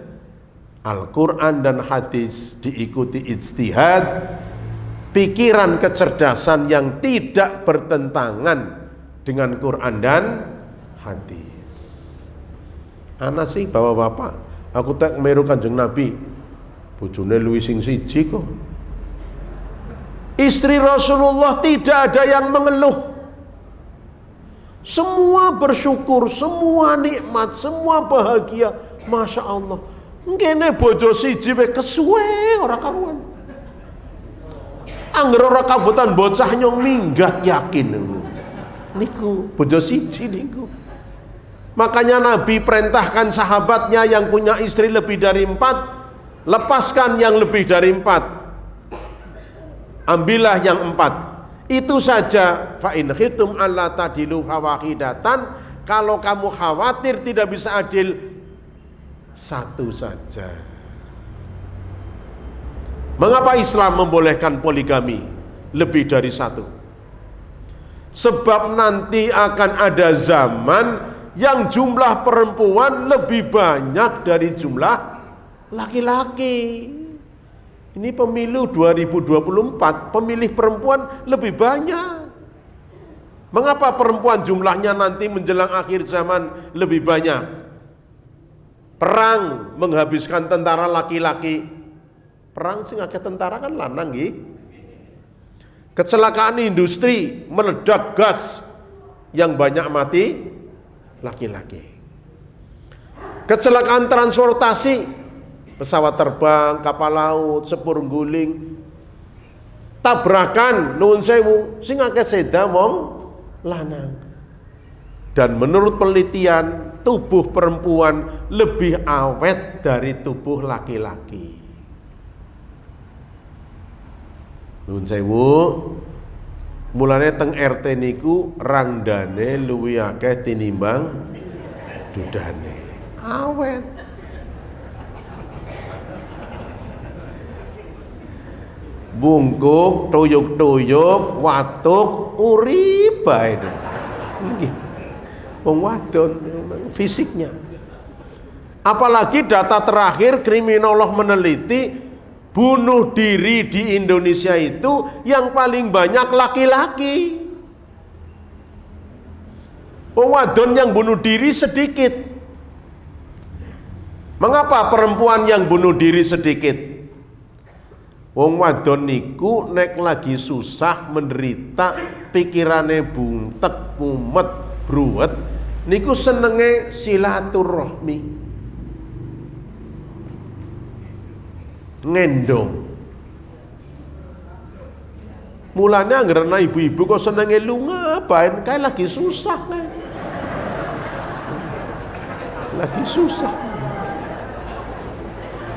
Al-Quran dan hadis diikuti ijtihad, pikiran kecerdasan yang tidak bertentangan dengan Quran dan hadis. Ana sih bapak-bapak, aku tak meru Kanjeng Nabi, bojone luwih sing siji kok. Istri Rasulullah tidak ada yang mengeluh. Semua bersyukur, semua nikmat, semua bahagia. Masya Allah. Ngene bojo siji we kesuwe ora karuan. Angger ora kabutan bocah nyong minggat yakin. Niku bojo siji niku. Makanya Nabi perintahkan sahabatnya yang punya istri lebih dari 4, lepaskan yang lebih dari 4. Ambillah yang 4. Itu saja. Fa in khiftum alla tadilu fawahidatan. Kalau kamu khawatir tidak bisa adil, satu saja. Mengapa Islam membolehkan poligami lebih dari 1? Sebab nanti akan ada zaman yang jumlah perempuan lebih banyak dari jumlah laki-laki. Ini pemilu 2024, pemilih perempuan lebih banyak. Mengapa perempuan jumlahnya nanti menjelang akhir zaman lebih banyak? Perang menghabiskan tentara laki-laki. Perang sing akeh tentara kan lanang nggih. Kecelakaan industri, meledak gas, yang banyak mati laki-laki. Kecelakaan transportasi, pesawat terbang, kapal laut, sepur guling, tabrakan nuwun sewu, sing akeh seda wong lanang. Dan menurut penelitian, tubuh perempuan lebih awet dari tubuh laki-laki. Nuwun sewu, mulane teng RT niku randane luwih akeh tinimbang dudane. Awet. Bungkuk, tuyuk-tuyuk, watuk, urip bae. Nggih. Wong wadon fisiknya. Apalagi data terakhir kriminolog meneliti bunuh diri di Indonesia itu yang paling banyak laki-laki. Wong wadon yang bunuh diri sedikit. Mengapa perempuan yang bunuh diri sedikit? Wong wadon niku nek lagi susah menderita, pikirane buntek, mumet, bruwet, niku senenge silaturahmi. Ngendong. Mulanya anggere ibu-ibu kok senenge lunga bae kae lagi susah kae. Lagi susah.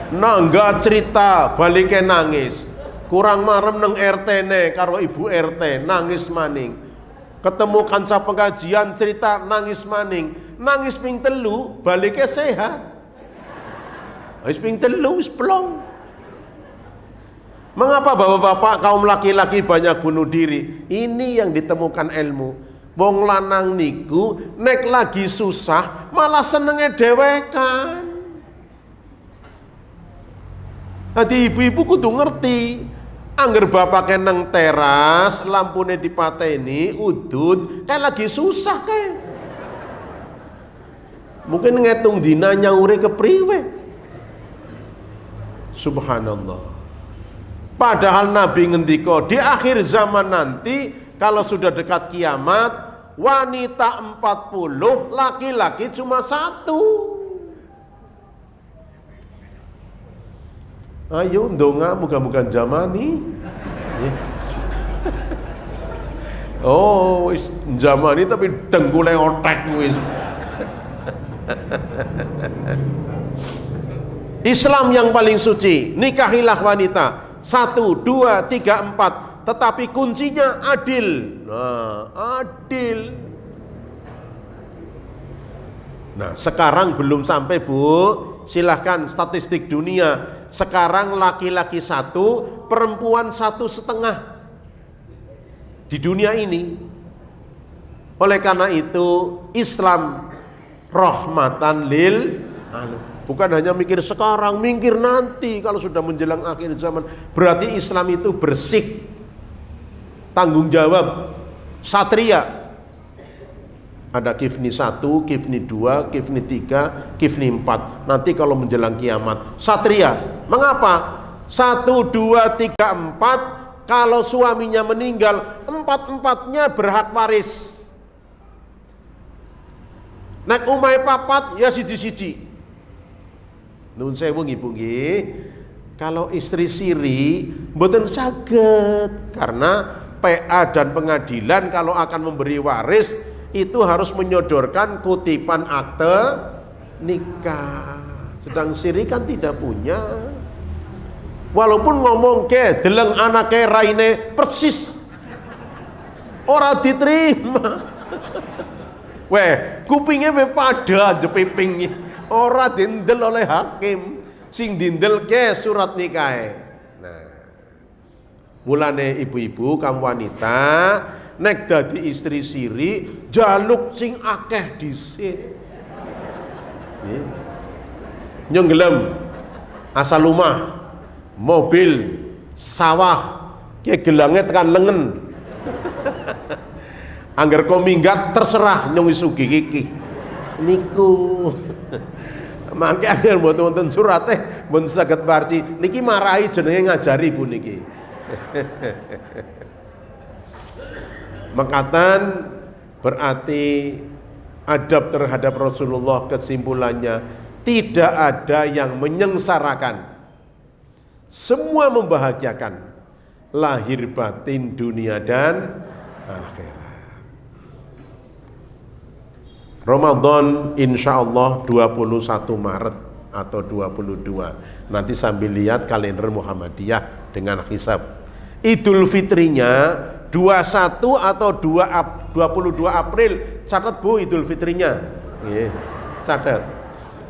Nangga cerita balike nangis. Kurang marem nang RT-ne karo ibu RT nangis maning. Ketemu kanca pengajian cerita nangis maning. Nangis ping telu balike sehat. Wis ping telu wis plong. Mengapa bapak-bapak kaum laki-laki banyak bunuh diri? Ini yang ditemukan ilmu. Wong lanang niku nek lagi susah malah senenge dewekan. Hadi ibu-ibu kudu ngerti. Angger bapake nang teras, lampune dipateni, udut, kayak lagi susah kayak. Mungkin ngitung dina nyaure kepriwe. Subhanallah. Padahal Nabi ngendika di akhir zaman nanti kalau sudah dekat kiamat wanita 40, laki-laki cuma 1. Ayo ndonga muga-muga zamani. Oh, wis zamani tapi dengkule otek wis. Islam yang paling suci, nikahilah wanita 1, 2, 3, 4, tetapi kuncinya adil. Nah, adil. Nah, sekarang belum sampai Bu, silahkan statistik dunia. Sekarang laki-laki 1, perempuan 1,5 di dunia ini. Oleh karena itu Islam rahmatan lil alamin. Bukan hanya mikir sekarang, mikir nanti kalau sudah menjelang akhir zaman. Berarti Islam itu bersih, tanggung jawab, satria. Ada kifni 1, kifni 2, kifni 3, kifni 4. Nanti kalau menjelang kiamat, satria. Mengapa? 1, 2, 3, 4. Kalau suaminya meninggal, 4-4-nya berhak waris. Nek umai papat, ya siji-siji. Nun sewu ibu nggih, kalau istri siri mboten saged karena PA dan pengadilan kalau akan memberi waris itu harus menyodorkan kutipan akte nikah. Sedang siri kan tidak punya. Walaupun ngomong ke deleng anake raine persis ora diterima. Weh, kupingnya pada jepiping. Ora dindel oleh hakim, sing dindel ke surat nikah. Nah, mulane ibu-ibu kaum wanita nek dadi istri siri jaluk sing akeh dhisik. Nyong gelem asal lumah, mobil, sawah, ki gelange tekan lengen. Angger kok minggat terserah nyong sugih iki. Niku. Mangke angger mboten wonten surate mboten saged parci. Niki marahi jenenge ngajari Bu niki. Mekatan berarti adab terhadap Rasulullah, kesimpulannya tidak ada yang menyengsarakan, semua membahagiakan, lahir batin dunia dan akhirat. Ramadan insya Allah 21 Maret atau 22. Nanti sambil lihat kalender Muhammadiyah dengan hisab. Idul Fitrinya 21 atau 22 April. Catat Bu Idul Fitrinya. Catat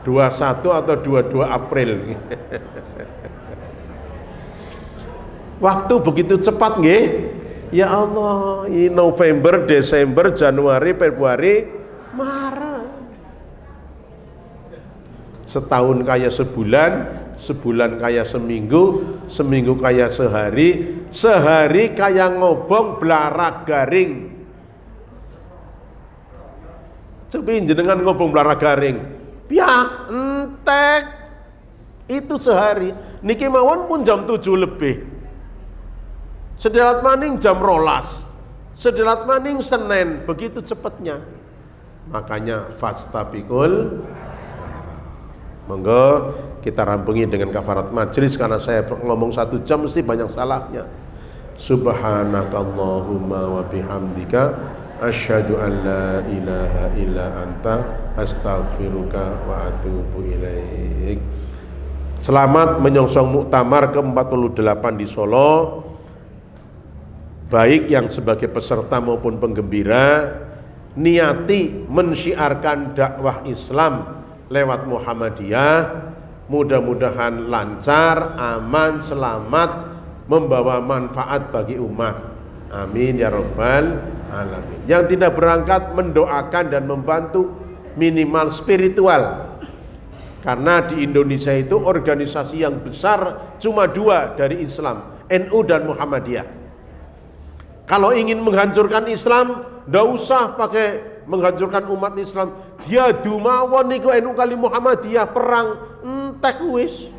21 atau 22 April. Waktu begitu cepat nggih. Ya Allah, ini November, Desember, Januari, Februari, Maret. Setahun kayak sebulan, sebulan kayak seminggu, seminggu kayak sehari, sehari kayak ngobong belarak garing. Coba jenengan ngobong belarak garing, piak entek itu sehari. Niki mawon pun jam 7 lebih. Sedelat maning jam 12. Sedelat maning Senin, begitu cepatnya. Makanya fastabiqul. Monggo kita rampungi dengan kafarat majlis, karena saya ngomong 1 jam mesti banyak salahnya. Subhanakallahumma wa bihamdika asyhadu an la ilaha illa anta astaghfiruka wa atubu ilaik. Selamat menyongsong muktamar ke-48 di Solo. Baik yang sebagai peserta maupun penggembira, niati mensyiarkan dakwah Islam lewat Muhammadiyah, mudah-mudahan lancar, aman, selamat, membawa manfaat bagi umat. Amin ya rabbal alamin. Yang tidak berangkat mendoakan dan membantu minimal spiritual, karena di Indonesia itu organisasi yang besar cuma 2 dari Islam, NU dan Muhammadiyah. Kalau ingin menghancurkan Islam, ndak usah pakai menghancurkan umat Islam. Dia dumawon niku NU kali Muhammadiyah perang entek wis.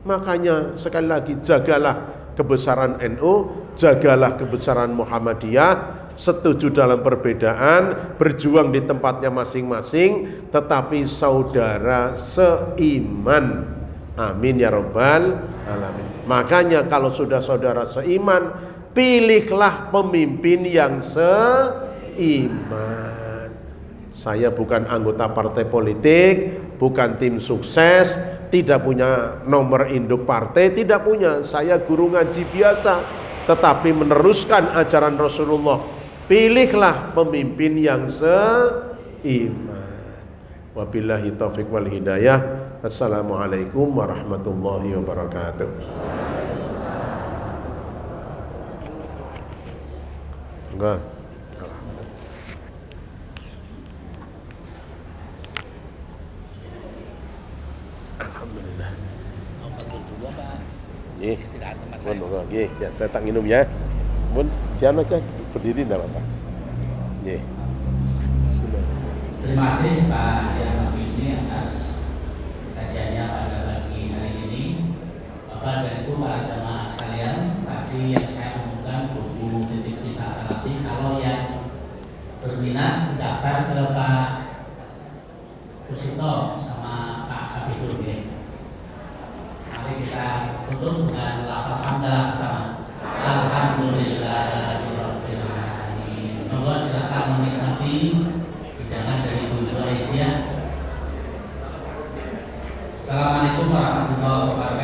Makanya sekali lagi jagalah kebesaran NU, jagalah kebesaran Muhammadiyah, setuju dalam perbedaan, berjuang di tempatnya masing-masing, tetapi saudara seiman. Amin ya rabbal alamin. Makanya kalau sudah saudara seiman, pilihlah pemimpin yang seiman. Saya bukan anggota partai politik, bukan tim sukses, tidak punya nomor induk partai, tidak punya. Saya guru ngaji biasa, tetapi meneruskan ajaran Rasulullah. Pilihlah pemimpin yang seiman. Wabillahi taufiq wal hidayah. Assalamualaikum warahmatullahi wabarakatuh. Enggak. Alhamdulillah. Mau betul juga Pak. Nggih. Istirahat tempat saya. Nggih, ya saya tak minum ya. Mun, jangan aja berdiri enggak apa-apa. Nggih. Terima kasih Pak Haji ini atas kajiannya pada pagi hari ini. Bapak dan Ibu para jamaah sekalian, tadi yang saya umumkan buku titik bisa salati, kalau yang berminat daftar ke Pak Kusito sama Pak Sabidur. Mari kita tutup dengan lafaz hamdalah bersama. Alhamdulillahirabbil alamin. Monggo silakan menikmati hidangan dari Bu Aisyah. Assalamualaikum warahmatullahi wabarakatuh.